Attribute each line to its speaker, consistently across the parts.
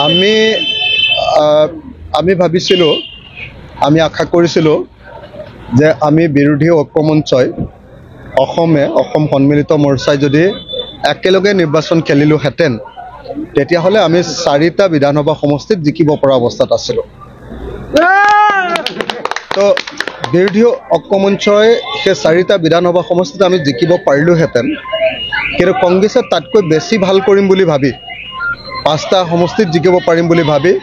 Speaker 1: আমি আমি ভাবিছিলো আমি আশা কৰিছিলো যে আমি বিৰোধী ঐক্যমঞ্চই অসম সন্মিলিত মৰ্চাই যদি একেলগে নিৰ্বাচন খেলিলোহেঁতেন তেতিয়াহ'লে আমি 4টা বিধানসভা সমষ্টিত জিকিব পৰা অৱস্থাত আছিলো। তো বিৰোধী ঐক্যমঞ্চই সেই 4টা বিধানসভা সমষ্টিত আমি জিকিব পাৰিলোহেঁতেন, কিন্তু কংগ্ৰেছে তাতকৈ বেছি ভাল কৰিম বুলি ভাবি 5টা সমষ্টিত জিকিব পাৰিম বুলি ভাবি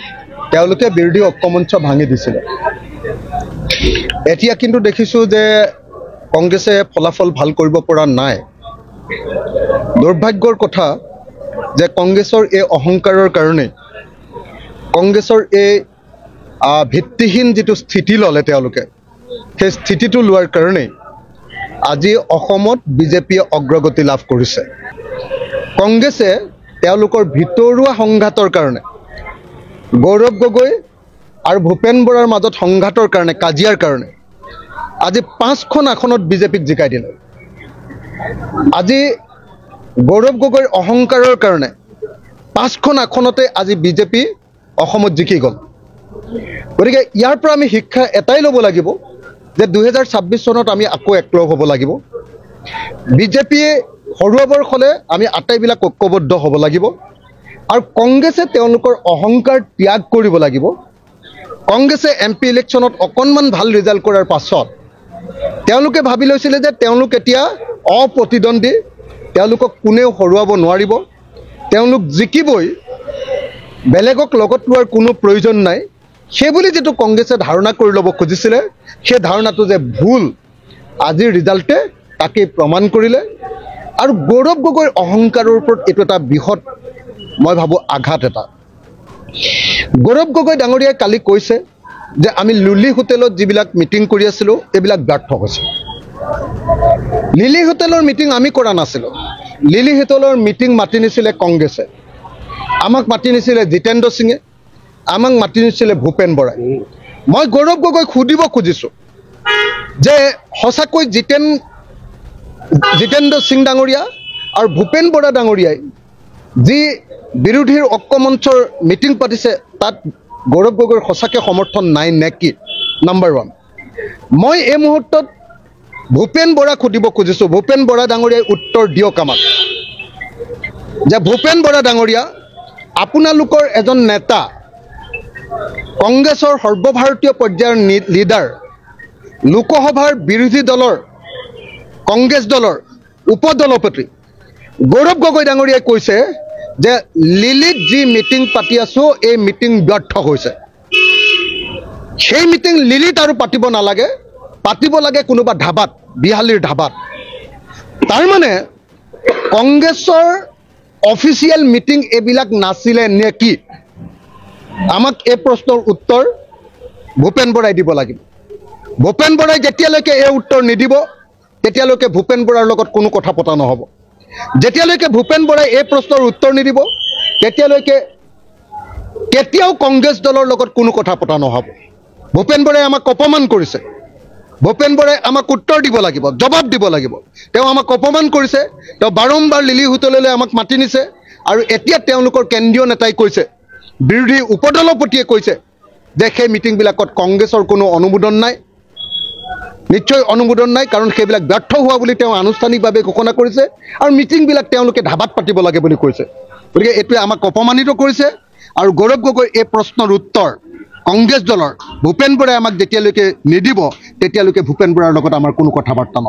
Speaker 1: তেওঁলোকে বিৰোধী ঐক্যমঞ্চ ভাঙি দিছিলে। এতিয়া কিন্তু দেখিছোঁ যে কংগ্ৰেছে ফলাফল ভাল কৰিব পৰা নাই। দুৰ্ভাগ্যৰ কথা যে কংগ্ৰেছৰ এই অহংকাৰৰ কাৰণে, কংগ্ৰেছৰ এই ভিত্তিহীন যিটো স্থিতি ল'লে তেওঁলোকে, সেই স্থিতিটো লোৱাৰ কাৰণে আজি অসমত বিজেপিয়ে অগ্ৰগতি লাভ কৰিছে। কংগ্ৰেছে তেওঁলোকৰ ভিতৰুৱা সংঘাতৰ কাৰণে, গৌৰৱ গগৈ আৰু ভূপেন বৰাৰ মাজত সংঘাতৰ কাৰণে, কাজিয়াৰ কাৰণে আজি 5খন আসনত বিজেপিক জিকাই দিলে। আজি গৌৰৱ গগৈৰ অহংকাৰৰ কাৰণে 5খন আসনতে আজি বিজেপি অসমত জিকি গ'ল। গতিকে ইয়াৰ পৰা আমি শিক্ষা এটাই ল'ব লাগিব যে 2026 চনত আমি আকৌ একলগ হ'ব লাগিব। বিজেপিয়ে হৰুৱাবৰ হ'লে আমি আটাইবিলাক ঐক্যবদ্ধ হ'ব লাগিব আৰু কংগ্ৰেছে তেওঁলোকৰ অহংকাৰ ত্যাগ কৰিব লাগিব। কংগ্ৰেছে MP ইলেকশ্যনত অকণমান ভাল ৰিজাল্ট কৰাৰ পাছত তেওঁলোকে ভাবি লৈছিলে যে তেওঁলোক এতিয়া অপ্ৰতিদ্বন্দ্বী, তেওঁলোকক কোনেও হৰুৱাব নোৱাৰিব, তেওঁলোক জিকিবই, বেলেগক লগত লোৱাৰ কোনো প্ৰয়োজন নাই। সেইবুলি যিটো কংগ্ৰেছে ধাৰণা কৰি ল'ব খুজিছিলে, সেই ধাৰণাটো যে ভুল, আজিৰ ৰিজাল্টে তাকেই প্ৰমাণ কৰিলে। আৰু গৌৰৱ গগৈৰ অহংকাৰৰ ওপৰত এইটো এটা বৃহৎ, মই ভাবোঁ, আঘাত এটা। গৌৰৱ গগৈ ডাঙৰীয়াই কালি কৈছে যে আমি লুলি হোটেলত যিবিলাক মিটিং কৰি আছিলোঁ এইবিলাক ব্যৰ্থ হৈছে। লিলি হোটেলৰ মিটিং আমি কৰা নাছিলোঁ। লিলি হোটেলৰ মিটিং মাতি নিছিলে কংগ্ৰেছে, আমাক মাতি নিছিলে জিতেন্দ্ৰ সিঙে, আমাক মাতি নিছিলে ভূপেন বৰাই। মই গৌৰৱ গগৈক সুধিব খুজিছোঁ যে সঁচাকৈ জিতেন্দ্ৰ সিং ডাঙৰীয়া আৰু ভূপেন বৰা ডাঙৰীয়াই যি বিৰোধীৰ ঐক্যমঞ্চৰ মিটিং পাতিছে তাত গৌৰৱ গগৈৰ সঁচাকৈ সমৰ্থন নাই নেকি? নম্বৰ 1। মই এই মুহূৰ্তত ভূপেন বৰাক সুধিব খুজিছোঁ, ভূপেন বৰা ডাঙৰীয়াই উত্তৰ দিয়ক আমাক যে ভূপেন বৰা ডাঙৰীয়া, আপোনালোকৰ এজন নেতা, কংগ্ৰেছৰ সৰ্বভাৰতীয় পৰ্যায়ৰ লিডাৰ, লোকসভাৰ বিৰোধী দলৰ কংগ্ৰেছ দলৰ উপদলপতি গৌৰৱ গগৈ ডাঙৰীয়াই কৈছে যে লিলিত যি মিটিং পাতি আছোঁ এই মিটিং ব্যৰ্থ হৈছে। সেই মিটিং লিলিত আৰু পাতিব নালাগে, পাতিব লাগে কোনোবা ধাবাত, বিহালীৰ ধাবাত। তাৰমানে কংগ্ৰেছৰ অফিচিয়েল মিটিং এইবিলাক নাছিলে নেকি? আমাক এই প্ৰশ্নৰ উত্তৰ ভূপেন বৰাই দিব লাগিব। ভূপেন বৰাই যেতিয়ালৈকে এই উত্তৰ নিদিব তেতিয়ালৈকে ভূপেন বৰাৰ লগত কোনো কথা পতা নহ'ব। যেতিয়ালৈকে ভূপেন বৰাই এই প্ৰশ্নৰ উত্তৰ নিদিব তেতিয়ালৈকে কেতিয়াও কংগ্ৰেছ দলৰ লগত কোনো কথা পতা নহ'ব। ভূপেন বৰাই আমাক অপমান কৰিছে, ভূপেন বৰাই আমাক উত্তৰ দিব লাগিব, জবাব দিব লাগিব। তেওঁ আমাক অপমান কৰিছে, তেওঁ বাৰম্বাৰ লিলি হোটেললৈ আমাক মাতি নিছে আৰু এতিয়া তেওঁলোকৰ কেন্দ্ৰীয় নেতাই কৈছে, বিৰোধী উপদলপতিয়ে কৈছে যে সেই মিটিংবিলাকত কংগ্ৰেছৰ কোনো অনুমোদন নাই। নিশ্চয় অনুমোদন নাই, কাৰণ সেইবিলাক ব্যৰ্থ হোৱা বুলি তেওঁ আনুষ্ঠানিকভাৱে ঘোষণা কৰিছে আৰু মিটিংবিলাক তেওঁলোকে ধাবাত পাতিব লাগে বুলি কৈছে। গতিকে এইটোৱে আমাক অপমানিত কৰিছে। আৰু গৌৰৱ গগৈ এই প্ৰশ্নৰ উত্তৰ কংগ্ৰেছ দলৰ ভূপেন বৰাই আমাক যেতিয়ালৈকে নিদিব তেতিয়ালৈকে ভূপেন বৰাৰ লগত আমাৰ কোনো কথা বাৰ্তা নহয়।